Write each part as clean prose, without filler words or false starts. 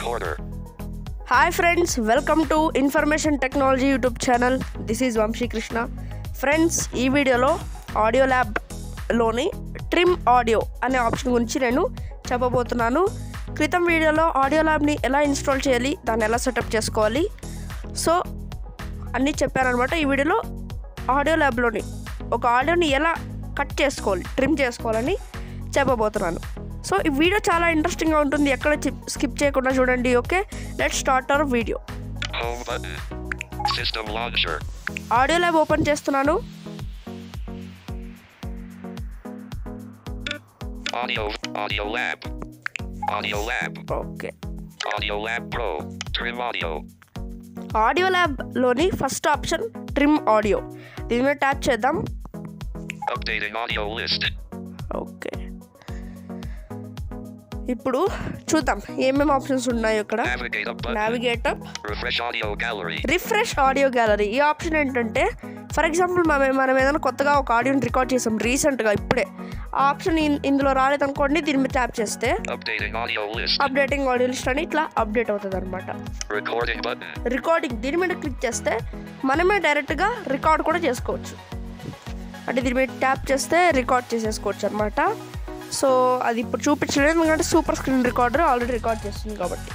Quarter. Hi friends, welcome to Information Technology YouTube channel. This is Vamshi Krishna. Friends, ఈ వీడియోలో audio ల్యాబ్లోని trim audio అనే option గురించి నేను చెప్పబోతున్నాను. క్రితం వీడియోలో ఆడియో ల్యాబ్ని ఎలా ఇన్స్టాల్ చేయాలి, దాన్ని ఎలా సెటప్ చేసుకోవాలి, సో అన్నీ చెప్పారనమాట. ఈ వీడియోలో ఆడియో ల్యాబ్లోని ఒక ఆడియోని ఎలా కట్ చేసుకోవాలి, ట్రిమ్ చేసుకోవాలని చెప్పబోతున్నాను. సో ఈ వీడియో చాలా ఇంట్రెస్టింగ్గా ఉంటుంది, ఎక్కడ స్కిప్ చేయకుండా చూడండి. Okay, let's start our video. Home button. System launcher. Audio lab open చేస్తున్నాను. Audio lab. Audio lab. ఓకే, Audio lab pro. Trim audio. Audio ల్యాబ్లోని ఫస్ట్ ఆప్షన్ ట్రిమ్ ఆడియో, దీని మీద ట్యాప్ చేద్దాం. Updating audio list. ఓకే, ఇప్పుడు చూద్దాం ఏమేమి options ఉన్నాయో ఇక్కడ. Navigate up button. Navigate up, Refresh audio gallery. Refresh audio gallery. ఈ ఆప్షన్ ఏంటంటే, ఫర్ ఎగ్జాంపుల్ మనం ఏదైనా కొత్తగా ఒక ఆడియోని రికార్డ్ చేసాం రీసెంట్గా, ఇప్పుడే ఆ ఆప్షన్ ఇందులో రాలేదనుకోండి, దీని మీద ట్యాప్ చేస్తే Updating audio list. Updating audio list అని ఇట్లా అప్డేట్ అవుతుంది అనమాట. Recording button. రికార్డింగ్, దీని మీద క్లిక్ చేస్తే మనమే డైరెక్ట్గా రికార్డ్ కూడా చేసుకోవచ్చు. అంటే దీని మీద ట్యాప్ చేస్తే రికార్డ్ చేసేసుకోవచ్చు అనమాట. సో అది ఇప్పుడు చూపించలేదు, ఎందుకంటే super screen recorder already record చేస్తుంది కాబట్టి.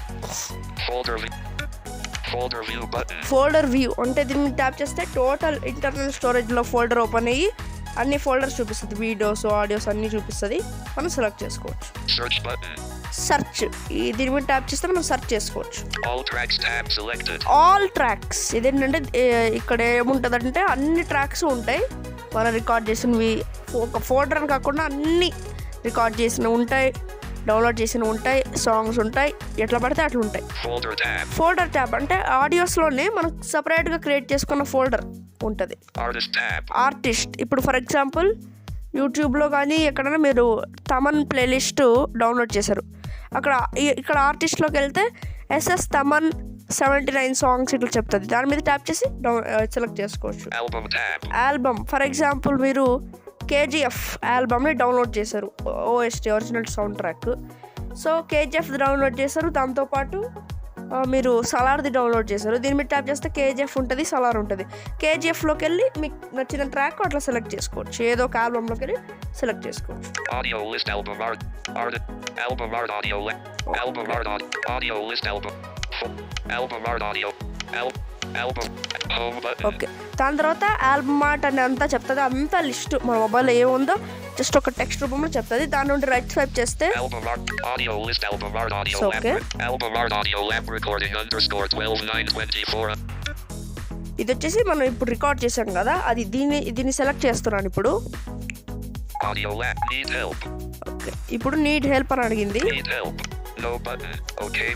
Folder view button. Folder view అంటే దీని మీద ట్యాప్ చేస్తే టోటల్ ఇంటర్నల్ స్టోరేజ్లో ఫోల్డర్ ఓపెన్ అయ్యి అన్ని ఫోల్డర్స్ చూపిస్తుంది, వీడియోస్ ఆడియోస్ అన్నీ చూపిస్తుంది, మనం సెలెక్ట్ చేసుకోవచ్చు. Search button. సెర్చ్, దీని మీద ట్యాప్ చేస్తే మనం సెర్చ్ చేసుకోవచ్చు. All tracks tab selected. All tracks, ఇదేంటంటే ఇక్కడ ఏముంటుందంటే అన్ని ట్రాక్స్ ఉంటాయి, మనం రికార్డ్ చేసినవి. ఒక ఫోల్డర్ అని కాకుండా అన్ని రికార్డ్ చేసినవి ఉంటాయి, డౌన్లోడ్ చేసినవి ఉంటాయి, సాంగ్స్ ఉంటాయి, ఎట్లా పడితే అట్లా ఉంటాయి. Folder tab. ఫోల్డర్ ట్యాబ్ అంటే ఆడియోస్లోనే మనం సపరేట్గా క్రియేట్ చేసుకున్న ఫోల్డర్ ఉంటుంది. Artist tab. ఆర్టిస్ట్, ఇప్పుడు ఫర్ ఎగ్జాంపుల్ యూట్యూబ్లో కానీ ఎక్కడైనా మీరు తమన్ ప్లేలిస్ట్ డౌన్లోడ్ చేశారు, ఇక్కడ ఆర్టిస్ట్లోకి వెళ్తే ఎస్ఎస్ తమన్ 79 సాంగ్స్ ఇట్లా చెప్తుంది, దాని మీద ట్యాప్ చేసి సెలెక్ట్ చేసుకోవచ్చు. Album tab. Album, for example మీరు కేజీఎఫ్ ఆల్బమ్ని డౌన్లోడ్ చేశారు, OST original sound track. So KGF download చేశారు, దాంతోపాటు మీరు సలార్ది డౌన్లోడ్ చేశారు, దీని మీద ట్యాప్ చేస్తే కేజీఎఫ్ ఉంటుంది, సలార్ ఉంటుంది. కేజీఎఫ్లోకి వెళ్ళి మీకు నచ్చిన ట్రాక్ అట్లా సెలెక్ట్ చేసుకోవచ్చు, ఏదో ఒక ఆల్బమ్లోకి వెళ్ళి సెలెక్ట్ చేసుకోవచ్చు. Audio list album art. Album art audio. Album art audio list album. Album art audio. Album. Home button. Okay, దాని తర్వాత ఆల్బమ్ ఆర్ట్ అని అంతా చెప్తుంది, అంతా లిస్ట్ మన మొబైల్లో ఏముందో జస్ట్ ఒక టెక్స్ట్ రూపంలో చెప్తుంది. దాని నుండి రైట్ స్వైప్ చేస్తే Album art audio list. Album art audio So, lab. okay. Album art audio lab recording _ 12/9/24. ఇది వచ్చేసి మనం ఇప్పుడు రికార్డ్ చేసాం కదా, అది దీన్ని సెలెక్ట్ చేస్తున్నాను ఇప్పుడు. Audio lab. Need help. Okay, ఇప్పుడు నీడ్ హెల్ప్ అని అడిగింది, Need help. No button. Okay.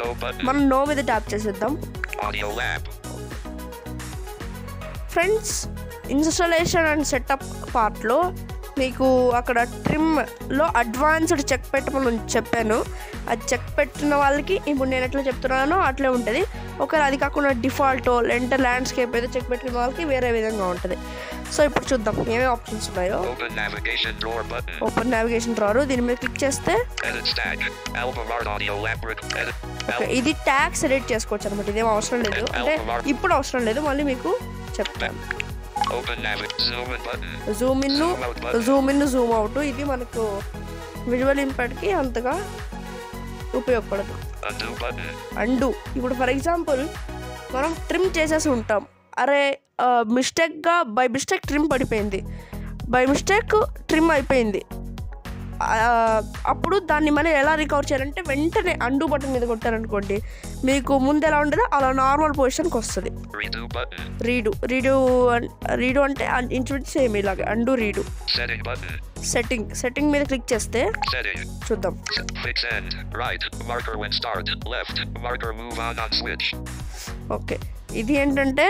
No button. మనం నో మీద ట్యాప్ చేసేద్దాం. Audio lab. Friends, installation and setup పార్ట్లో మీకు అక్కడ ట్రిమ్లో అడ్వాన్స్డ్ చెక్ పెట్టమని చెప్పాను. అది చెక్ పెట్టిన వాళ్ళకి ఇప్పుడు నేను ఎట్లా చెప్తున్నానో అట్లే ఉంటుంది. ఒకవేళ అది కాకుండా డిఫాల్ట్ లేదంటే ల్యాండ్స్కేప్ ఏదో చెక్ పెట్టిన వాళ్ళకి వేరే విధంగా ఉంటుంది. సో ఇప్పుడు చూద్దాం ఏమేమి ఆప్షన్స్ ఉన్నాయో. Open navigation drawer button. Open navigation drawer, దీని మీద క్లిక్ చేస్తే Edit stack. Album art audio lab edit. Okay, ఇది ట్యాగ్స్ ఎడిట్ చేసుకోవచ్చు అనమాట. ఇదేం అవసరం లేదు, అంటే ఇప్పుడు అవసరం లేదు, మళ్ళీ మీకు చెప్తాను. Open zoom in button. Zoom in, Zoom out button. Zoom in, Zoom out, ఇది మనకు విజువల్ ఇంపాక్ట్కి అంతగా ఉపయోగపడదు. Undo button. అండు, ఇప్పుడు ఫర్ ఎగ్జాంపుల్ మనం ట్రిమ్ చేసేసి ఉంటాం, అరే బై మిస్టేక్ ట్రిమ్ పడిపోయింది, బై మిస్టేక్ ట్రిమ్ అయిపోయింది, అప్పుడు దాన్ని మనం ఎలా రికవర్ చేయాలంటే వెంటనే అండు బటన్ మీద కొట్టారనుకోండి, మీకు ముందు ఎలా ఉండదో అలా నార్మల్ పొజిషన్కి వస్తుంది. Redo button. రీడు అంటే ఇంచుమించు సేమ్ ఇలాగే and read. Setting button. Setting మీద క్లిక్ చేస్తే Setting. చూద్దాం. Fix end. Right. Marker when start. Left. Marker move on switch. Okay, ఇది ఏంటంటే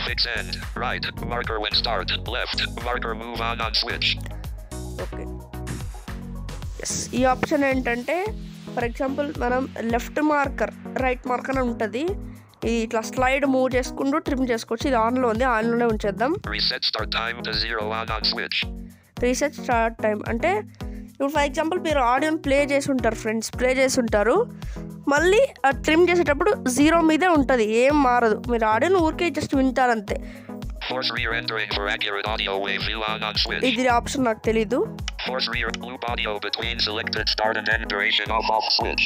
Fix end. Right. Marker when start. Left. Marker move on switch. Okay, yes, ఈ option ఏంటంటే for example మనం left marker right marker అని ఉంటుంది, ఇది ఇట్లా slide move చేసుకుంటూ ట్రిమ్ చేసుకోవచ్చు. ఇది ఆన్లో ఉంది, ఆన్లోనే ఉంచేద్దాం. Reset start time to 0 on switch. Reset start time అంటే ఇప్పుడు ఫర్ ఎగ్జాంపుల్ మీరు ఆడియోని ప్లే చేసి ఉంటారు మళ్ళీ ట్రిమ్ చేసేటప్పుడు 0 మీదే ఉంటుంది, ఏం మారదు. మీరు ఆడియోని ఊరికే just వింటారంతే. Force re-rendering for accurate audio wave view on switch. ఇది ఆప్షన్ నాకు తెలీదు. Force loop audio between selected start and end duration off switch.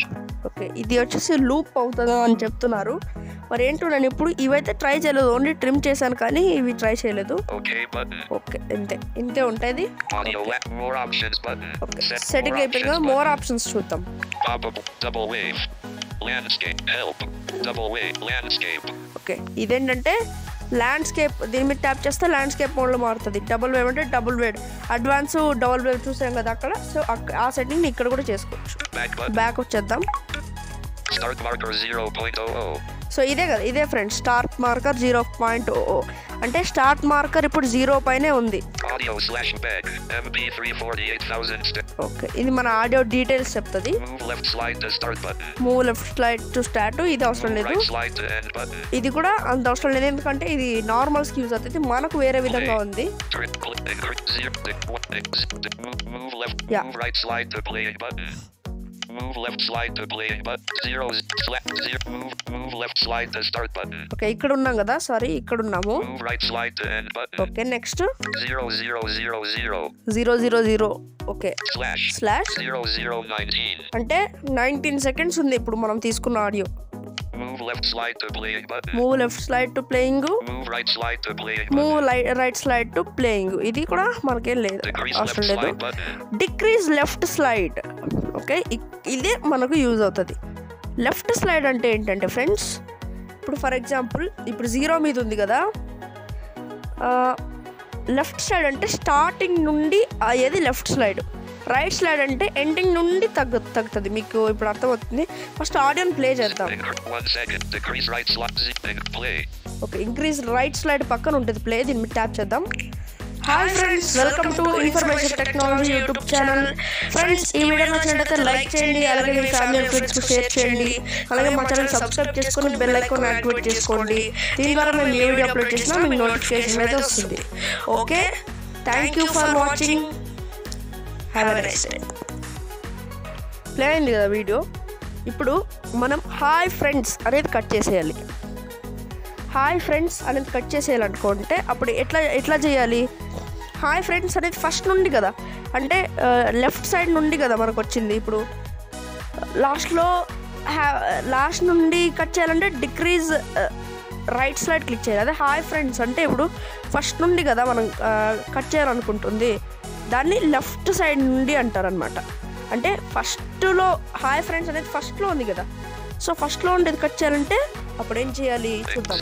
Okay, ఇది వచ్చేసి లూప్ అవుతుందా అని చెప్తున్నారు. మరి ఏంటో నేను ఇప్పుడు ఇవైతే ట్రై చేయలేదు, ఓన్లీ ట్రిమ్ చేశాను కానీ ఇవి ట్రై చేయలేదు. ఓకే ఇంతే ఉంటుంది. సెట్టింగ్ అయిపోయింది కదా, మోర్ ఆప్షన్స్ చూద్దాం. ఓకే, ఇదేంటంటే ల్యాండ్స్కేప్. దీని మీద ట్యాప్ చేస్తే ల్యాండ్స్కేప్ మోడ్లో మారుతుంది. డబుల్ వేవ్ అంటే double wave, advance double wave చూసాం కదా అక్కడ. సో ఆ సెట్టింగ్ ఇక్కడ కూడా చేసుకోవచ్చు. బ్యాక్ వచ్చేద్దాం. సో ఇదే కదా, ఇదే ఫ్రెండ్స్ స్టార్ట్ మార్కర్ 0.00 అంటే స్టార్ట్ మార్కర్ ఇప్పుడు 0 పైనే ఉంది. ఓకే, ఇది మన ఆడియో డీటెయిల్స్ చెప్తుంది. Move left slide to start, ఇది అవసరం లేదు. ఇది కూడా అంత అవసరం లేదు, ఎందుకంటే ఇది నార్మల్స్కి యూజ్ అవుతుంది. మనకు వేరే విధంగా ఉంది. Move left slide to play button. Zero. Move left slide to start button. Okay, ఇక్కడ ఉన్నాం కదా, సారీ ఇక్కడ ఉన్నాము. Move right slide to end button. Okay, next 0000. 000. Okay. Slash 0019. అంటే 19 seconds ఉంది ఇప్పుడు మనం తీసుకున్న audio. Move left slide to play button. Move left slide to playing. Move right slide to play. Move right slide to playing. ఇది కూడా మనకేం లేదు, అవసరం లేదు. Decrease left slide. ఓకే, ఇదే మనకు యూజ్ అవుతుంది. లెఫ్ట్ స్లైడ్ అంటే ఏంటంటే ఫ్రెండ్స్, ఇప్పుడు ఫర్ ఎగ్జాంపుల్ ఇప్పుడు 0 మీద ఉంది కదా, లెఫ్ట్ సైడ్ అంటే స్టార్టింగ్ నుండి అయ్యేది లెఫ్ట్ స్లైడ్. రైట్ స్లైడ్ అంటే ఎండింగ్ నుండి తగ్గుతుంది. మీకు ఇప్పుడు అర్థమవుతుంది. ఫస్ట్ ఆడియోని ప్లే చేద్దాం. ఓకే, ఇంక్రీజ్ రైట్ స్లైడ్ పక్కన ఉంటుంది ప్లే, దీన్ని మీద ట్యాప్ చేద్దాం. Hi friends, welcome to information technology YouTube channel. Friends, ఈ వీడియో నచ్చినట్లయితే లైక్ చేయండి, అలాగే మీ ఫ్యామిలీ అండ్ ఫ్రెండ్స్కి షేర్ చేయండి. అలాగే మా ఛానల్ సబ్స్క్రైబ్ చేసుకొని బెల్ ఐకాన్ యాక్టివేట్ చేసుకోండి. దీని ద్వారా మేము ఏ వీడియో అప్లోడ్ చేసినా మీకు నోటిఫికేషన్ అయితే వస్తుంది. Okay, thank you for watching. Have a nice day. Play అయింది కదా వీడియో. ఇప్పుడు మనం హాయ్ ఫ్రెండ్స్ అనేది కట్ చేసేయాలి. హాయ్ ఫ్రెండ్స్ అనేది కట్ చేసేయాలనుకుంటే అప్పుడు ఎట్లా చేయాలి? హాయ్ ఫ్రెండ్స్ అనేది ఫస్ట్ నుండి కదా, అంటే లెఫ్ట్ సైడ్ నుండి కదా మనకు వచ్చింది. ఇప్పుడు లాస్ట్ నుండి కట్ చేయాలంటే డిక్రీజ్ రైట్ స్లైడ్ క్లిక్ చేయాలి. అదే హాయ్ ఫ్రెండ్స్ అంటే ఇప్పుడు ఫస్ట్ నుండి కదా మనం కట్ చేయాలనుకుంటుంది, దాన్ని లెఫ్ట్ సైడ్ నుండి అంటారనమాట. అంటే ఫస్ట్లో హాయ్ ఫ్రెండ్స్ అనేది ఫస్ట్లో ఉంది కదా, సో ఫస్ట్లో ఉండేది కట్ చేయాలంటే అప్పుడు ఏం చేయాలి చూద్దాం.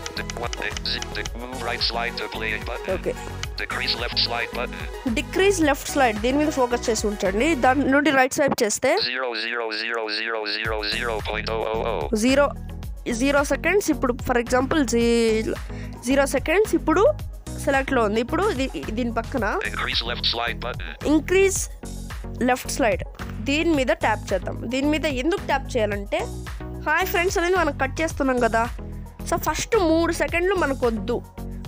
ఓకే, డిక్రీజ్ లెఫ్ట్ స్లైడ్ దీని మీద ఫోకస్ చేసి ఉంచండి. దాని నుండి రైట్ స్వైప్ చేస్తే 0 seconds. ఇప్పుడు ఫర్ ఎగ్జాంపుల్ 0 seconds ఇప్పుడు సెలెక్ట్లో ఉంది. ఇప్పుడు దీని పక్కన ఇంక్రీజ్ లెఫ్ట్ స్లైడ్ దీని మీద ట్యాప్ చేద్దాం. దీని మీద ఎందుకు ట్యాప్ చేయాలంటే హాయ్ ఫ్రెండ్స్ అనేది మనం కట్ చేస్తున్నాం కదా, సో ఫస్ట్ 3 seconds మనకు వద్దు.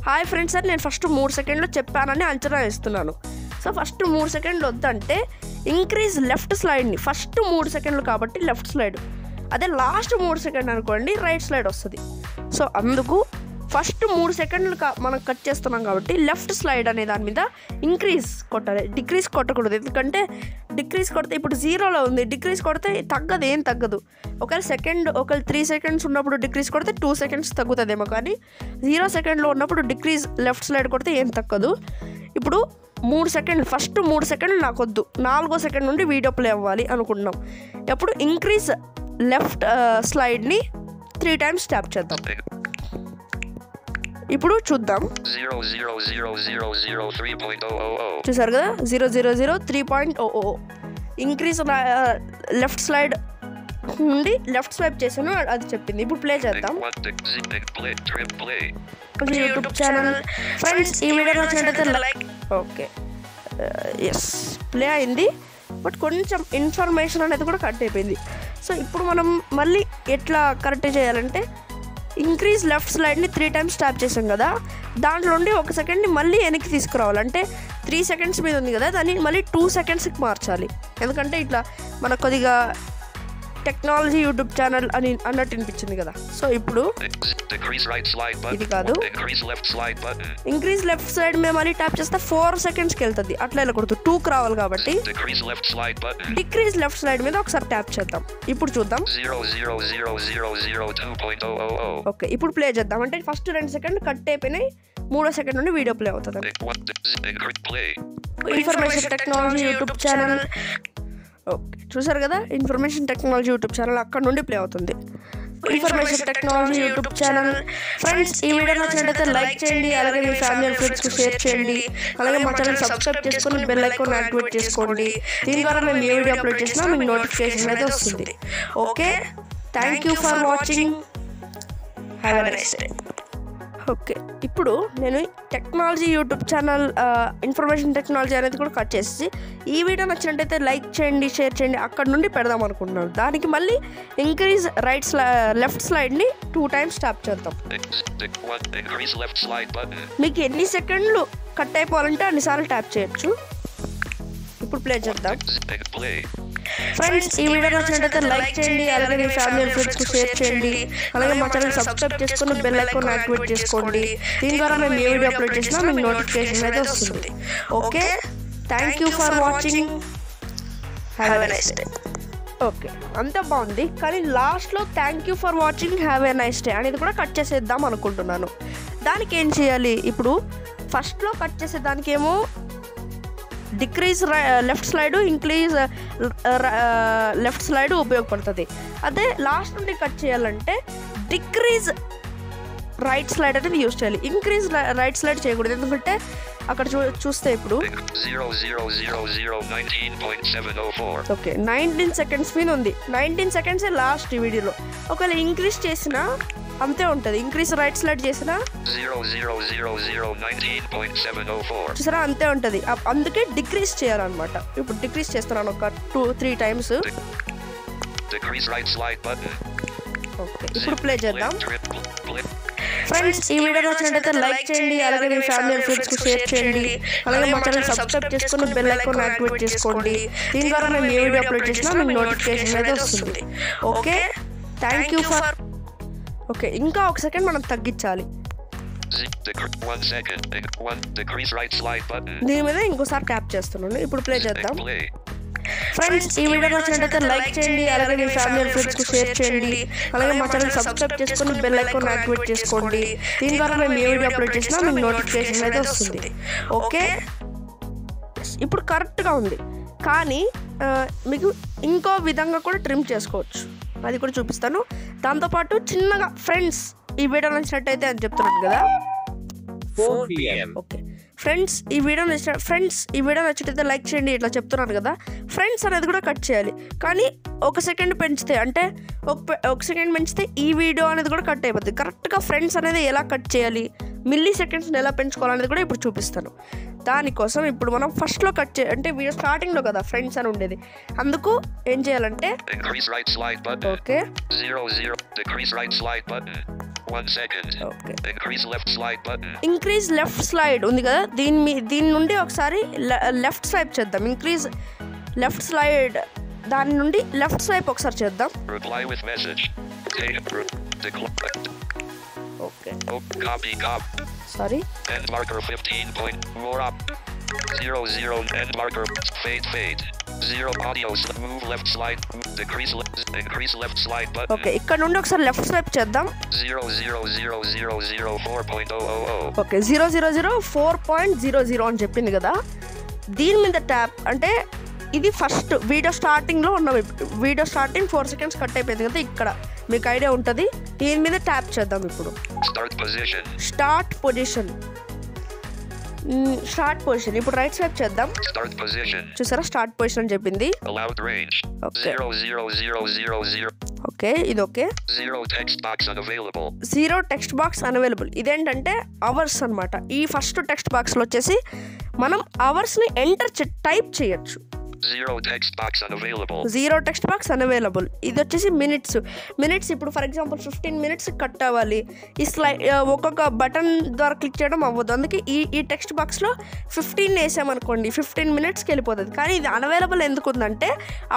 హాయ్ ఫ్రెండ్స్ అని నేను ఫస్ట్ 3 seconds చెప్పానని అంచనా వేస్తున్నాను. సో ఫస్ట్ 3 seconds వద్దంటే ఇంక్రీజ్ లెఫ్ట్ స్లైడ్ని ఫస్ట్ 3 seconds కాబట్టి లెఫ్ట్ స్లైడ్, అదే లాస్ట్ 3 seconds అనుకోండి రైట్ స్లైడ్ వస్తుంది. సో అందుకు ఫస్ట్ 3 seconds మనం కట్ చేస్తున్నాం కాబట్టి లెఫ్ట్ స్లైడ్ అనే దాని మీద ఇంక్రీజ్ కొట్టాలి, డిక్రీజ్ కొట్టకూడదు. ఎందుకంటే డిక్రీజ్ కొడితే ఇప్పుడు 0లో ఉంది, డిక్రీజ్ కొడితే తగ్గదు, ఏం తగ్గదు. ఒకవేళ 3 seconds ఉన్నప్పుడు డిక్రీజ్ కొడితే 2 seconds తగ్గుతుందేమో, కానీ 0 secondలో ఉన్నప్పుడు డిక్రీజ్ లెఫ్ట్ స్లైడ్ కొడితే ఏం తగ్గదు. ఇప్పుడు 3 seconds ఫస్ట్ 3 seconds నాకు వద్దు, 4వ సెకండ్ నుండి వీడియో ప్లే అవ్వాలి అనుకుంటున్నాం. ఎప్పుడు ఇంక్రీజ్ లెఫ్ట్ స్లైడ్ని 3 times ట్యాప్ చేద్దాం. ఇప్పుడు చూద్దాం, చూసారు కదా 000 ఇంక్రీజ్ లెఫ్ట్ స్లైడ్ నుండి లెఫ్ట్ స్వైప్ చేశాను, అది చెప్పింది. ఇప్పుడు ప్లే చేద్దాం. YouTube channel. ఫ్రెండ్స్, ఈ వీడియో నచ్చినట్లయితే లైక్. ఓకే, ఎస్ ప్లే అయింది, బట్ కొంచెం ఇన్ఫర్మేషన్ అనేది కూడా కట్ అయిపోయింది. సో ఇప్పుడు మనం మళ్ళీ ఎట్లా కరెక్ట్ చేయాలంటే ఇంక్రీజ్ లెఫ్ట్ స్లైడ్ని 3 times ట్యాప్ చేసాం కదా, దాంట్లో నుండి 1 second మళ్ళీ వెనక్కి తీసుకురావాలి. అంటే 3 seconds మీద ఉంది కదా, దాన్ని మళ్ళీ 2 secondsకి మార్చాలి. ఎందుకంటే ఇట్లా మనకు కొద్దిగా టెక్నాలజీ యూట్యూబ్ ఛానల్ అని అన్నట్టు వినిపించింది కదా. సో ఇప్పుడు ఇది కాదు, ఇంక్రీజ్ లెఫ్ట్ సైడ్ మీద మళ్ళీ ట్యాప్ చేస్తే 4 secondsకి వెళ్తుంది. అట్లా వెళ్ళకూడదు, 2కి రావాలి కాబట్టి డిక్రీజ్ లెఫ్ట్ సైడ్ మీద ఒకసారి ట్యాప్ చేద్దాం. ఇప్పుడు చూద్దాం. ఓకే, ఇప్పుడు ప్లే చేద్దాం. అంటే ఫస్ట్ 2 seconds కట్ అయిపోయినాయి, 3వ సెకండ్ నుండి వీడియో ప్లే అవుతుంది. Information technology YouTube channel. Okay, చూసారు కదా, ఇన్ఫర్మేషన్ టెక్నాలజీ యూట్యూబ్ ఛానల్ అక్కడ నుండి ప్లే అవుతుంది. Information technology YouTube channel. Friends, ఈ వీడియో నచ్చినట్లయితే లైక్ చేయండి, అలాగే మీ ఫ్యామిలీ అండ్ ఫ్రెండ్స్కి షేర్ చేయండి, అలాగే మా ఛానల్ సబ్స్క్రైబ్ చేసుకొని బెల్ ఐకాన్ యాక్టివేట్ చేసుకోండి. దీని ద్వారా మేము ఏ వీడియో అప్లోడ్ చేసినా మీకు నోటిఫికేషన్ అయితే వస్తుంది. Okay, thank you for watching. Have a nice day. Okay, ఇప్పుడు నేను technology YouTube channel information technology అనేది కూడా కట్ చేసి ఈ వీడియో నచ్చినట్టయితే లైక్ చేయండి, షేర్ చేయండి, అక్కడ నుండి పెడదాం అనుకుంటున్నాను. దానికి మళ్ళీ ఇంక్రీజ్ లెఫ్ట్ స్లైడ్ని 2 times ట్యాప్ చేద్దాం. మీకు ఎన్ని సెకండ్లు కట్ అయిపోవాలంటే అన్నిసార్లు ట్యాప్ చేయొచ్చు. ఇప్పుడు ప్లే చేద్దాం. ఫ్రెండ్స్, ఈ వీడియో నచ్చినట్లయితే లైక్ చేయండి, అలాగే మీ ఫ్యామిలీ అండ్ ఫ్రెండ్స్కి షేర్ చేయండి, అలాగే మా ఛానల్ సబ్స్క్రైబ్ చేసుకొని బెల్ ఐకాన్ యాక్టివేట్ చేసుకోండి. దీని ద్వారా మేము ఏ వీడియో అప్లోడ్ చేసినా మీకు నోటిఫికేషన్ అయితే వస్తుంది. Okay, thank you for watching. Have a nice day. Okay, అంతా బాగుంది, కానీ లాస్ట్లో thank you for watching, have a nice day అనేది కూడా కట్ చేసేద్దాం అనుకుంటున్నాను. దానికి ఏం చేయాలి? ఇప్పుడు ఫస్ట్లో కట్ చేసేదానికి ఏమో decrease left slide, increase left slide ఉపయోగపడుతుంది. అదే లాస్ట్ నుండి కట్ చేయాలంటే డిక్రీజ్ రైట్ స్లైడ్ అనేది యూజ్ చేయాలి. ఇంక్రీజ్ రైట్ స్లైడ్ చేయకూడదు, ఎందుకంటే అక్కడ చూస్తే ఇప్పుడు ఓకే 19 seconds మీద ఉంది. 19 seconds లాస్ట్ ఈ వీడియోలో. ఒకవేళ ఇంక్రీజ్ చేసినా అంతే ఉంటుంది, ఇంక్రీజ్ రైట్ స్లైడ్ చేసినా చూసారా అంతే ఉంటుంది. అందుకే డిక్రీజ్ చేయాలన్నమాట. ఇప్పుడు డిక్రీజ్ చేస్తున్నాను ఒక 2-3 times. ఓకే, ఇప్పుడు ప్లే చేద్దాం. ఫ్రెండ్స్, ఈ వీడియో నచ్చినట్లయితే లైక్ చేయండి, అలాగే మీ ఫ్యామిలీ అండ్ ఫ్రెండ్స్కి షేర్ చేయండి, అలాగే మా ఛానల్ సబ్స్క్రైబ్ చేసుకొని బెల్ ఐకాన్ యాక్టివేట్ చేసుకోండి. దీని ద్వారా మేము ఏ వీడియో అప్లోడ్ చేసినా మీకు నోటిఫికేషన్ అయితే వస్తుంది. Okay, thank you for. Okay, ఇంకా 1 second మనం తగ్గించాలి. దీని మీద ఇంకోసారి ట్యాప్ చేస్తున్నాను. ఇప్పుడు ప్లే చేద్దాం. ఫ్రెండ్స్, ఈ వీడియో నచ్చినట్లయితే లైక్ చేయండి, అలాగే మీ ఫ్యామిలీ అండ్ ఫ్రెండ్స్కి షేర్ చేయండి, అలాగే మా ఛానల్ సబ్స్క్రైబ్ చేసుకొని బెల్ ఐకాన్ యాక్టివేట్ చేసుకోండి. దీని ద్వారా మేము ఏ వీడియో అప్లోడ్ చేసినా మీకు నోటిఫికేషన్ అయితే వస్తుంది. ఓకే, ఇప్పుడు కరెక్ట్గా ఉంది, కానీ మీకు ఇంకో విధంగా కూడా ట్రిమ్ చేసుకోవచ్చు, అది కూడా చూపిస్తాను. దాంతోపాటు చిన్నగా ఫ్రెండ్స్ ఈ వీడియో నచ్చినట్టయితే అని చెప్తున్నాను కదా. 4 PM. ఓకే ఫ్రెండ్స్, ఈ వీడియో నచ్చినట్టయితే లైక్ చేయండి ఇట్లా చెప్తున్నాను కదా. ఫ్రెండ్స్ అనేది కూడా కట్ చేయాలి, కానీ 1 second పెంచితే, అంటే 1 second పెంచితే ఈ వీడియో అనేది కూడా కట్ అయిపోతుంది. కరెక్ట్గా ఫ్రెండ్స్ అనేది ఎలా కట్ చేయాలి, మిల్లీ సెకండ్స్ని ఎలా పెంచుకోవాలనేది కూడా ఇప్పుడు చూపిస్తాను. దానికోసం ఇప్పుడు మనం ఫస్ట్లో అంటే వీడియో స్టార్టింగ్లో కదా ఫ్రెండ్స్ అని ఉండేది, అందుకు ఏం చేయాలంటే okay 1 second. Okay Increase left slide increase left slide button. ఉంది కదా, దీని నుండి ఒకసారి లెఫ్ట్ స్వైప్ చేద్దాం. ఇంక్రీజ్ లెఫ్ట్ స్లైడ్, దాని నుండి లెఫ్ట్ స్వైప్ ఒకసారి చేద్దాం. Reply with message. Okay Copy. Sorry, End marker 15 point. More up. 0 end marker. Fade. 0 audio. Move left slide. Increase left slide button. Okay ఇక్కడ నుండి ఒకసారి లెఫ్ట్ స్వైప్ చేద్దాం. 00004.000. Okay 00004.00 అని చెప్పింది కదా. దీని మీద ట్యాప్ అంటే ఇది ఫస్ట్ వీడియో స్టార్టింగ్లో ఉన్నాం. వీడియో స్టార్టింగ్ 4 seconds కట్ అయిపోయింది కదా, ఇక్కడ మీకు ఐడియా ఉంటుంది. దీని మీద ట్యాప్ చేద్దాం. ఇప్పుడు స్టార్ట్ పొజిషన్ ఇప్పుడు రైట్ స్వైప్ చేద్దాం. చూసారా స్టార్ట్ పొజిషన్ అని చెప్పింది. ఓకే ఇది okay. 0 text box unavailable. 0 text box unavailable. ఇదేంటంటే అవర్స్ అనమాట. ఈ ఫస్ట్ టెక్స్ట్ బాక్స్లో వచ్చేసి మనం అవర్స్ని టైప్ చేయొచ్చు. Zero text box unavailable. Zero text box unavailable. ఇది వచ్చేసి మినిట్స్ ఇప్పుడు ఫర్ ఎగ్జాంపుల్ 15 minutes కట్ అవ్వాలి. ఈ ఒక్కొక్క బటన్ ద్వారా క్లిక్ చేయడం అవ్వదు. అందుకే ఈ టెక్స్ట్ బాక్స్లో 15 వేసామనుకోండి 15 minutesకి వెళ్ళిపోతుంది. కానీ ఇది అన్అవైలబుల్ ఎందుకు ఉందంటే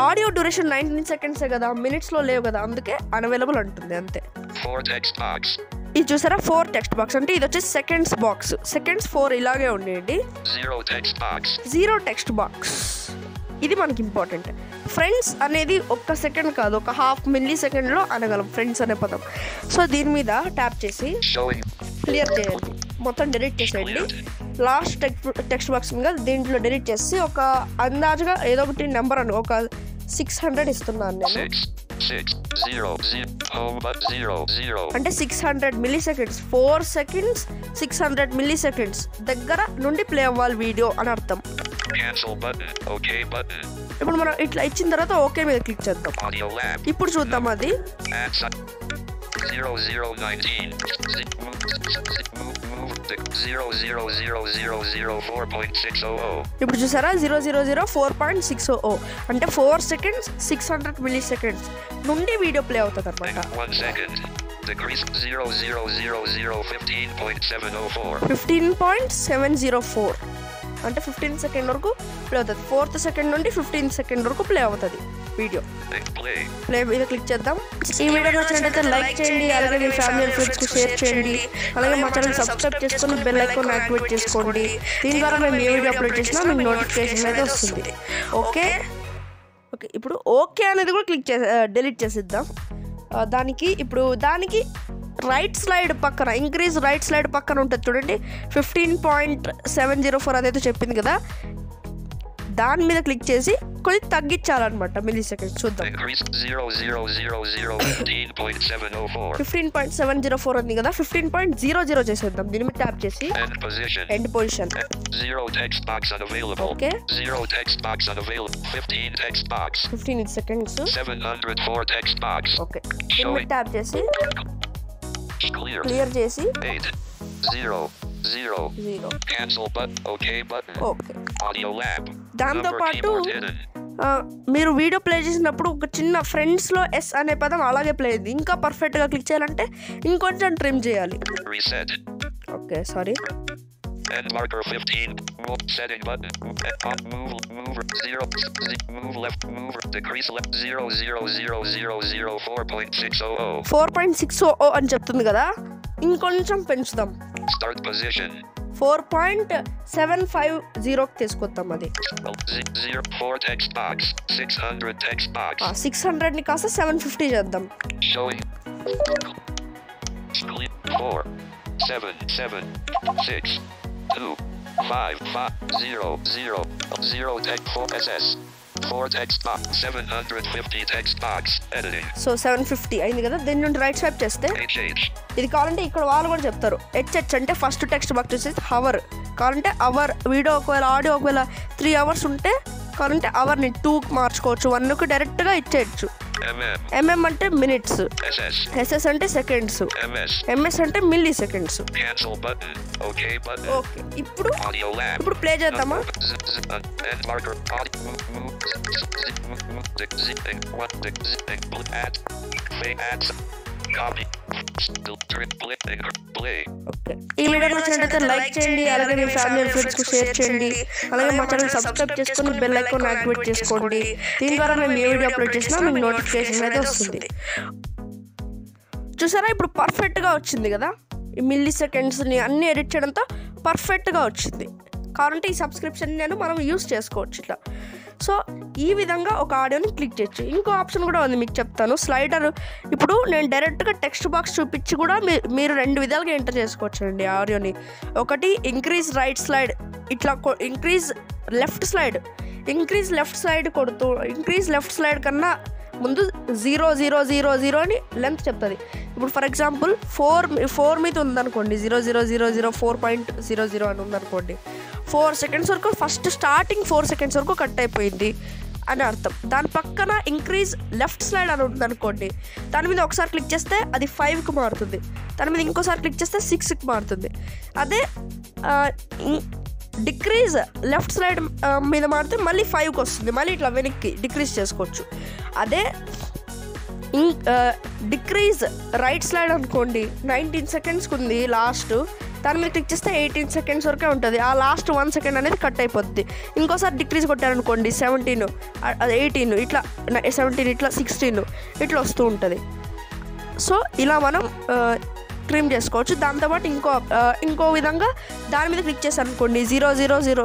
ఆడియో డ్యూరేషన్ 19 seconds కదా, మినిట్స్లో లేవు కదా, అందుకే అన్అవైలబుల్ అంటుంది అంతే. 4 text box. ఇది చూసారా 4 text box అంటే ఇది వచ్చేసి సెకండ్స్ బాక్స్. సెకండ్స్ 4 ఇలాగే ఉండేయండి. జీరో టెక్స్ట్ బాక్స్ ఇది మనకి ఇంపార్టెంట్. ఫ్రెండ్స్ అనేది ఒక్క సెకండ్ కాదు, ఒక 1/2 millisecond అనగలం ఫ్రెండ్స్ అనే పదం. సో దీని మీద ట్యాప్ చేసి క్లియర్ చేయండి, మొత్తం డిలీట్ చేసేయండి. లాస్ట్ టెక్స్ట్ బాక్స్ మీద దీంట్లో డిలీట్ చేసి ఒక అందాజుగా ఏదో ఒకటి నెంబర్ అని ఒక 600 ఇస్తున్నాను నేను. అంటే 600 milliseconds, 4 seconds 600 milliseconds దగ్గర నుండి ప్లే అవ్వాలి వీడియో అని అర్థం. ఇప్పుడు మనం ఇట్లా ఇచ్చిన తర్వాత ఓకే మీద క్లిక్ చేద్దాం. ఇప్పుడు చూద్దాం అది. ఇప్పుడు చూసారా 00004.600 అంటే 4 seconds 600 milliseconds నుండి వీడియో ప్లే అవుతుంది అనమాట. 15.704 అంటే 15 seconds వరకు ప్లే అవుతుంది. 4th second నుండి 15 seconds వరకు ప్లే అవుతుంది వీడియో. ప్లే మీద క్లిక్ చేద్దాం. ఈ వీడియో నచ్చినట్లయితే లైక్ చేయండి, అలాగే మీ ఫ్యామిలీ అండ్ ఫ్రెండ్స్కి షేర్ చేయండి, అలాగే మా ఛానల్ సబ్స్క్రైబ్ చేసుకొని బెల్ ఐకాన్ యాక్టివేట్ చేసుకోండి. దీని ద్వారా మేము ఏ వీడియో అప్లోడ్ చేసినా మీకు నోటిఫికేషన్ అయితే వస్తుంది. ఓకే ఇప్పుడు ఓకే అనేది కూడా డిలీట్ చేసిద్దాం. దానికి రైట్ స్లైడ్ పక్కన ఇంక్రీజ్ రైట్ స్లైడ్ పక్కన ఉంటుంది చూడండి 15.704 అదైతే చెప్పింది కదా, దాని మీద క్లిక్ చేసి కొంచెం తగ్గించాలన్నమాట మిల్లీ-సెకండ్స్. చూద్దాం 15.704 ఉంది కదా, 15.00 చేసేద్దాం. దీని మీద ట్యాప్ చేసి end position. Okay 15 seconds. Okay దీని మీద ట్యాప్ చేసి క్లియర్ చేసి 0 ఓకే. దాంతోపాటు మీరు వీడియో ప్లే చేసినప్పుడు ఒక చిన్న ఫ్రెండ్స్లో ఎస్ అనే పదం అలాగే ప్లే అయింది. ఇంకా పర్ఫెక్ట్గా క్లిక్ చేయాలంటే ఇంకొంచెం ట్రిమ్ చేయాలి. Okay sorry. End marker 15. Setting button. Move 0. Move left. Move decrease left 0.600. 4.600 అని చెప్తుంది కదా, ఇంకొంచెం పెంచుదాం. Start position. 4.750 తీసుకొద్దాం. అది 4 text box. 600 text box. 600 ని కాస్త 750 చేద్దాం. Showing 4 7 7 6 2 5 5 0 0 0 text 4 SS 4 text box 750 text box editing. So 750 అయింది కదా. దీని నుండి రైట్ స్వైప్ చేస్తే ఇది కావాలంటే ఇక్కడ వాళ్ళు కూడా చెప్తారు. HH అంటే ఫస్ట్ టెక్స్ట్ బాక్స్ వచ్చేసి హవర్, కావాలంటే అవర్. వీడియో ఒకవేళ ఆడియో ఒకవేళ 3 hours ఉంటే కావాలంటే అవర్ని 2కి మార్చుకోవచ్చు, 1కి డైరెక్ట్గా ఇచ్చేయచ్చు. MM అంటే మినిట్స్, SS అంటే సెకండ్స్, MS అంటే మిల్లీ సెకండ్స్. ఓకే ఇప్పుడు ప్లే చేద్దామా. ఈ వీడియో నచ్చినట్లయితే లైక్ చేయండి, అలాగే మీ ఫ్యామిలీ అండ్ ఫ్రెండ్స్కి షేర్ చేయండి, అలాగే మా ఛానల్ సబ్స్క్రైబ్ చేసుకొని బెల్ ఐకాన్ యాక్టివేట్ చేసుకోండి. దీని ద్వారా మేము ఏ వీడియో అప్లోడ్ చేసినా మీకు నోటిఫికేషన్ అయితే వస్తుంది. చూసారా ఇప్పుడు పర్ఫెక్ట్గా వచ్చింది కదా, ఈ మిల్లీ సెకండ్స్ని అన్నీ ఎడిట్ చేయడంతో పర్ఫెక్ట్గా వచ్చింది. కావాలంటే ఈ సబ్స్క్రిప్షన్ మనం యూస్ చేసుకోవచ్చు ఇట్లా. సో ఈ విధంగా ఒక ఆడియోని క్లిక్ చేయొచ్చు. ఇంకో ఆప్షన్ కూడా ఉంది, మీకు చెప్తాను. స్లైడర్. ఇప్పుడు నేను డైరెక్ట్గా టెక్స్ట్ బాక్స్ చూపించి కూడా మీరు 2 విధాలుగా ఎంటర్ చేసుకోవచ్చు అండి ఆడియోని. ఒకటి ఇంక్రీజ్ రైట్ స్లైడ్, ఇట్లా ఇంక్రీజ్ లెఫ్ట్ స్లైడ్ కొడుతూ ఇంక్రీజ్ లెఫ్ట్ స్లైడ్ కన్నా ముందు 0.000 అని లెంత్ చెప్తుంది. ఇప్పుడు ఫర్ ఎగ్జాంపుల్ 4 మీద ఉందనుకోండి, 0.00 అని ఉందనుకోండి, 4 seconds వరకు ఫస్ట్ స్టార్టింగ్ 4 seconds వరకు కట్ అయిపోయింది అని అర్థం. దాని పక్కన ఇంక్రీజ్ లెఫ్ట్ స్లైడ్ అని ఉందనుకోండి, దాని మీద ఒకసారి క్లిక్ చేస్తే అది 5కి మారుతుంది, దాని మీద ఇంకోసారి క్లిక్ చేస్తే 6కి మారుతుంది. అదే డిక్రీజ్ లెఫ్ట్ స్లైడ్ మీద మారితే మళ్ళీ 5కి వస్తుంది, మళ్ళీ ఇట్లా వెనక్కి డిక్రీజ్ చేసుకోవచ్చు. అదే డిక్రీజ్ రైట్ స్లైడ్ అనుకోండి, 19 సెకండ్స్కి ఉంది లాస్ట్, దాని మీద క్లిక్ చేస్తే 18 సెకండ్స్ వరకే ఉంటుంది. ఆ లాస్ట్ 1 సెకండ్ అనేది కట్ అయిపోద్ది. ఇంకోసారి డిక్రీజ్ కొట్టారనుకోండి 17, 18 ఇట్లా 17 ఇట్లా 16 ఇట్లా వస్తూ ఉంటుంది. సో ఇలా మనం ట్రిమ్ చేసుకోవచ్చు. దాంతోపాటు ఇంకో విధంగా దాని మీద క్లిక్ చేశాను అనుకోండి 000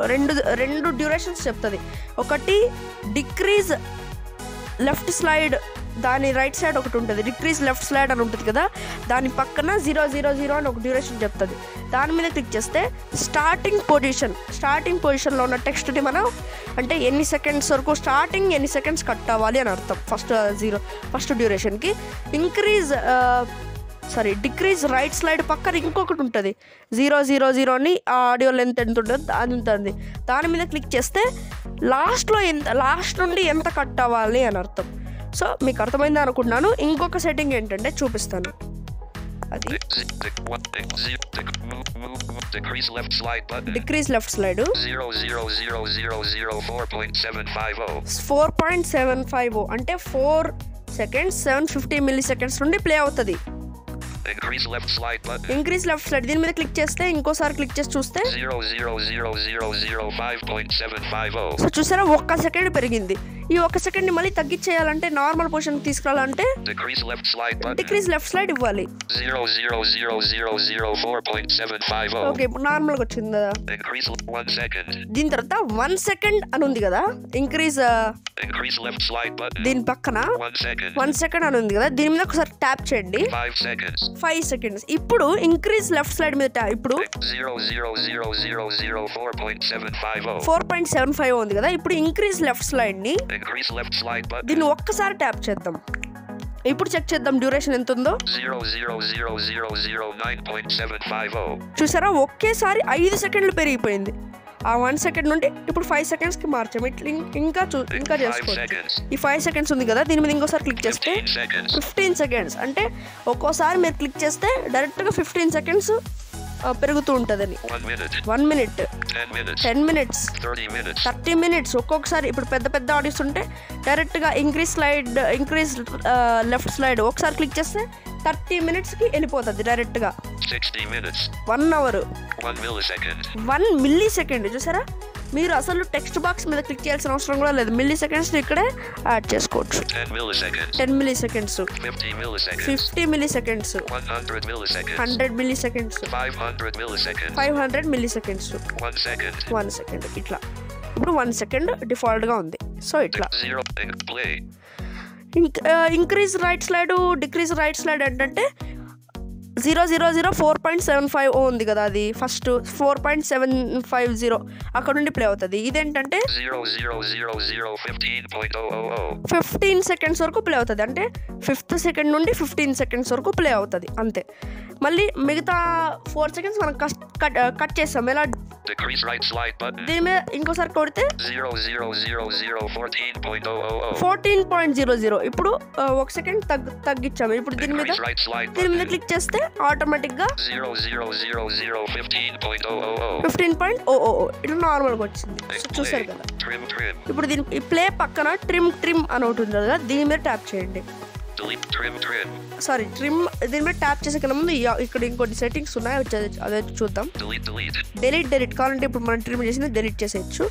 రెండు డ్యూరేషన్స్ చెప్తుంది. ఒకటి డిక్రీజ్ లెఫ్ట్ స్లైడ్, దాని రైట్ సైడ్ ఒకటి ఉంటుంది, డిక్రీజ్ లెఫ్ట్ స్లైడ్ అని ఉంటుంది కదా, దాని పక్కన 000 అని ఒక డ్యూరేషన్ చెప్తుంది. దాని మీద క్లిక్ చేస్తే స్టార్టింగ్ పొజిషన్లో ఉన్న టెక్స్ట్ని మనం అంటే ఎన్ని సెకండ్స్ వరకు ఎన్ని సెకండ్స్ కట్ అవ్వాలి అని అర్థం. ఫస్ట్ డ్యూరేషన్కి డిక్రీజ్ రైట్ స్లైడ్ పక్కన ఇంకొకటి ఉంటుంది 000 అని, ఆడియో లెంత్ ఎంత ఉంటుంది అది ఉంటుంది. దాని మీద క్లిక్ చేస్తే లాస్ట్ నుండి ఎంత కట్ అవ్వాలి అని అర్థం. సో మీకు అర్థమైంది అనుకుంటున్నాను. ఇంకొక సెట్టింగ్ ఏంటంటే చూపిస్తాను. అది డిక్రీజ్ లెఫ్ట్ స్లైడ్ 4.750 అంటే 4 సెకండ్స్ 750 మిల్లీ సెకండ్స్ నుండి ప్లే అవుతుంది. ఇంక్రీజ్ లెఫ్ట్ స్లైడ్ దీని మీద క్లిక్ చేస్తే ఇంకోసారి క్లిక్ చేసి చూస్తే 0.5.750. సో చూసారా 1 సెకండ్ పెరిగింది. ఈ 1 సెకండ్ ని మళ్ళీ తగ్గించేయాలంటే నార్మల్ పొజిషన్ తీసుకురావాలంటే డిక్రీజ్ లెఫ్ట్ స్లైడ్ ఇవ్వాలి. 0.4.750. ఓకే, ఇప్పుడు నార్మల్ గా వచ్చింది కదా. దీని తర్వాత 1 సెకండ్ అని ఉంది కదా, ఇంక్రీజ్ దీని పక్కన 1 సెకండ్ అని ఉంది కదా, దీని మీద ఒకసారి ట్యాప్ చేయండి. 5 సెకండ్స్. ఇప్పుడు ఇంక్రీజ్ లెఫ్ట్ స్లైడ్ మీద ఇప్పుడు 4.75 ఉంది కదా, ఇప్పుడు ఇంక్రీజ్ లెఫ్ట్ స్లైడ్ ని దీన్ని ఒక్కసారి ట్యాప్ చేద్దాం. ఇప్పుడు చెక్ చేద్దాం డ్యూరేషన్ ఎంత ఉందో. 0.975. చూసారా ఒకేసారి 5 సెకండ్లు పెరిగిపోయింది. ఆ 1 సెకండ్ నుండి ఇప్పుడు 5 సెకండ్స్కి మార్చాము. ఇట్లా ఇంకా చేసుకోవచ్చు. ఈ 5 సెకండ్స్ ఉంది కదా, దీని మీద ఇంకోసారి క్లిక్ చేస్తే 15 సెకండ్స్. అంటే ఒక్కోసారి మీరు క్లిక్ చేస్తే డైరెక్ట్గా 15 సెకండ్స్ పెరుగుతూ ఉంటుందని. 1 మినిట్, 10 మినిట్స్, 30 మినిట్స్. ఒక్కొక్కసారి ఇప్పుడు పెద్ద ఆడియోస్ ఉంటే డైరెక్ట్గా ఇంక్రీజ్ లెఫ్ట్ స్లైడ్ ఒకసారి క్లిక్ చేస్తే 30 మినిట్స్కి వెళ్ళిపోతుంది డైరెక్ట్గా. 1 అవర్, 1 మిల్లీ సెకండ్. చూసారా, మీరు అసలు టెక్స్ట్ బాక్స్ మీద క్లిక్ చేయాల్సిన అవసరం కూడా లేదు. మిల్లీ సెకండ్స్ ఇక్కడే యాడ్ చేసుకోవచ్చు. 10 milli seconds, 50 milli seconds, 100 milli seconds, 500 milli seconds, 1 second. ఇట్లా ఇప్పుడు 1 సెకండ్ డిఫాల్ట్గా ఉంది. సో ఇట్లా increase right slide, decrease right slide ఏంటంటే 4.75 ఉంది కదా, అది ఫస్ట్ 4.750 అక్కడ నుండి ప్లే అవుతుంది. ఇదేంటంటే 15 సెకండ్స్ వరకు ప్లే అవుతుంది. అంటే 5th సెకండ్ నుండి 15 సెకండ్స్ వరకు ప్లే అవుతుంది అంతే. మళ్ళీ మిగతా 4 సెకండ్స్ మనం కట్ చేస్తాం. ఎలా దీని మీద ఇంకోసారి కొడితే 14.00. ఇప్పుడు 1 సెకండ్ తగ్గించాము. ఇప్పుడు దీని మీద క్లిక్ చేస్తే ఆటోమేటిక్గా 15.00 ఇట్లా నార్మల్గా వచ్చింది. చూసారు కదా. ఇప్పుడు దీని ప్లే పక్కన ట్రిమ్ అని ఒకటి ఉంది కదా, దీని మీద ట్యాప్ చేయండి. ట్రిమ్ దీని మీద ట్యాప్ చేసే కన్నా ముందు ఇక్కడ ఇంకొన్ని సెట్టింగ్స్ ఉన్నాయి, అదే చూద్దాం. డెలీట్ కావాలంటే ఇప్పుడు మనం ట్రిమ్ చేసి డెలీట్ చేసేయచ్చు.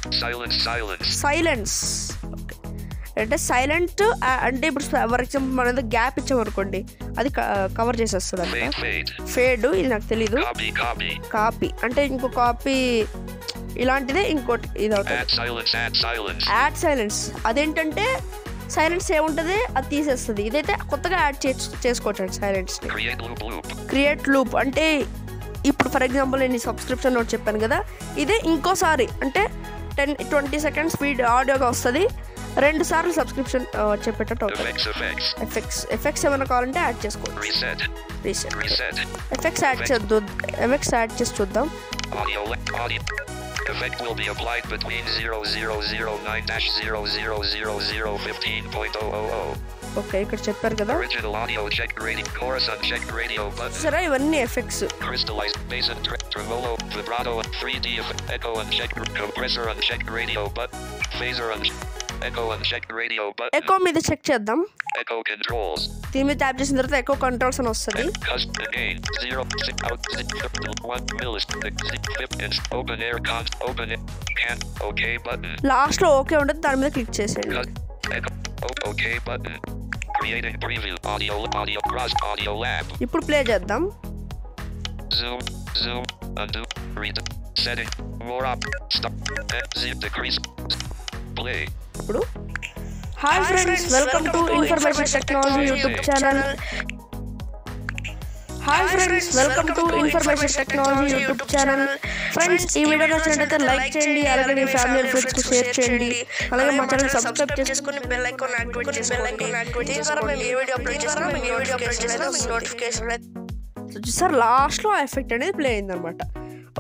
సైలెన్స్ అంటే సైలెంట్ అంటే ఇప్పుడు ఫర్ ఎగ్జాంపుల్ మనం ఏదో గ్యాప్ ఇచ్చామనుకోండి అది కవర్ చేసేస్తుంది అంట. ఫేడ్ ఇది నాకు తెలీదు. కాపీ అంటే ఇంకో కాపీ ఇలాంటిదే ఇంకోటి ఇది అవుతుంది. యాడ్ సైలెన్స్ అదేంటంటే సైలెన్స్ ఏముంటుంది అది తీసేస్తుంది. ఇదైతే కొత్తగా యాడ్ చేసుకోవచ్చు సైలెన్స్. క్రియేట్ లూప్ అంటే ఇప్పుడు ఫర్ ఎగ్జాంపుల్ నేను సబ్స్క్రిప్షన్ నోట్ చెప్పాను కదా, ఇదే ఇంకోసారి అంటే 10-20 సెకండ్స్ స్పీడ్ ఆడియోగా వస్తుంది. 2 సార్లు సబ్స్క్రిప్షన్ చెప్పేటట్టు అవుతుంది. ఎఫెక్ట్స్ ఏమైనా కావాలంటే యాడ్ చేసుకోవచ్చు. రీసెట్ ఎఫెక్ట్స్ యాడ్ చేసి చూద్దాం. Effect will be applied between 0009-000015.00. Okay, ఇక్కడ చెప్పారు కదా. Original audio check radio, chorus unchecked radio button. సరే ఇవన్నీ effects. Crystallized bass and tremolo, vibrato and 3D effect, echo unchecked, compressor unchecked radio button, phaser echo unchecked radio button. Echo మీద check చేద్దాం. Echo controls. దీని మీద tap చేసిన తర్వాత echo controls అని వస్తుంది. Again 0 out 1 millisecond. Open air can okay button. Last లో okay ఉంటుంది, దాని మీద క్లిక్ చేసేయండి. Okay button. Creating preview audio cross audio lab. ఇప్పుడు ప్లే చేద్దాం. Zoom undo read setting more up stop zip decrease play. ఇప్పుడు hi friends, welcome to information technology YouTube channel. Hi friends, welcome to information technology YouTube channel. Friends, ఈ video నచ్చినట్లయితే like చేయండి, అలాగే మీ family and friends కు share చేయండి, అలాగే మా channel subscribe చేసుకొని బెల్ ఐకాన్ యాక్టివేట్ చేసుకోండి. చూసారు, లాస్ట్ లో ఎఫెక్ట్ అనేది ప్లే అయింది అనమాట.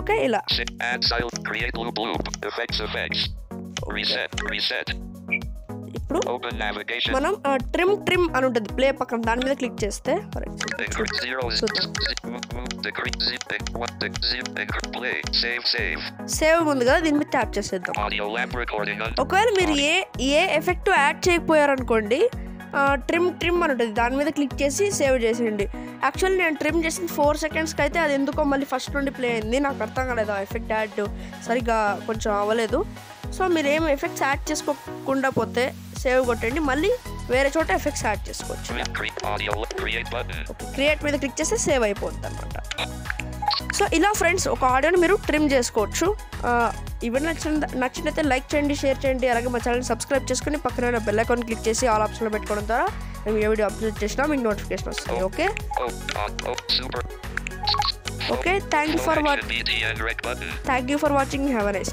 ఓకే, ఇలా create loop effects reset. ఇప్పుడు మనం ట్రిమ్ అని ఉంటుంది ప్లే పక్కన, దాని మీద క్లిక్ చేస్తే సేవ్ ఉంది కదా, దీని మీద ట్యాప్ చేసేద్దాం. ఒకవేళ మీరు ఏ ఎఫెక్ట్ యాడ్ చేయకపోయారనుకోండి, ట్రిమ్ అని ఉంటుంది, దాని మీద క్లిక్ చేసి సేవ్ చేసేయండి. యాక్చువల్లీ నేను ట్రిమ్ చేసిన 4 సెకండ్స్కి అయితే అది ఎందుకో మళ్ళీ ఫస్ట్ నుండి ప్లే అయింది. నాకు అర్థం కాలేదు, ఆ ఎఫెక్ట్ యాడ్ సరిగ్గా కొంచెం అవ్వలేదు. సో మీరు ఏం ఎఫెక్ట్స్ యాడ్ చేసుకోకుండా పోతే సేవ్ కొట్టండి, మళ్ళీ వేరే చోట ఎఫెక్ట్స్ యాడ్ చేసుకోవచ్చు. క్రియేట్ మీద క్లిక్ చేస్తే సేవ్ అయిపోతుంది అనమాట. సో ఇలా ఫ్రెండ్స్, ఒక ఆడియోని మీరు ట్రిమ్ చేసుకోవచ్చు. ఇవన్నీ నచ్చినైతే లైక్ చేయండి, షేర్ చేయండి, అలాగే మా ఛానల్ సబ్స్క్రైబ్ చేసుకుని పక్కన బెల్ ఐకాన్ క్లిక్ చేసి ఆల్ ఆప్షన్లో పెట్టుకోవడం ద్వారా మేము ఏ వీడియో అప్లోడ్ చేసినా మీకు నోటిఫికేషన్ వస్తుంది. Okay, thank you for watching. Have a nice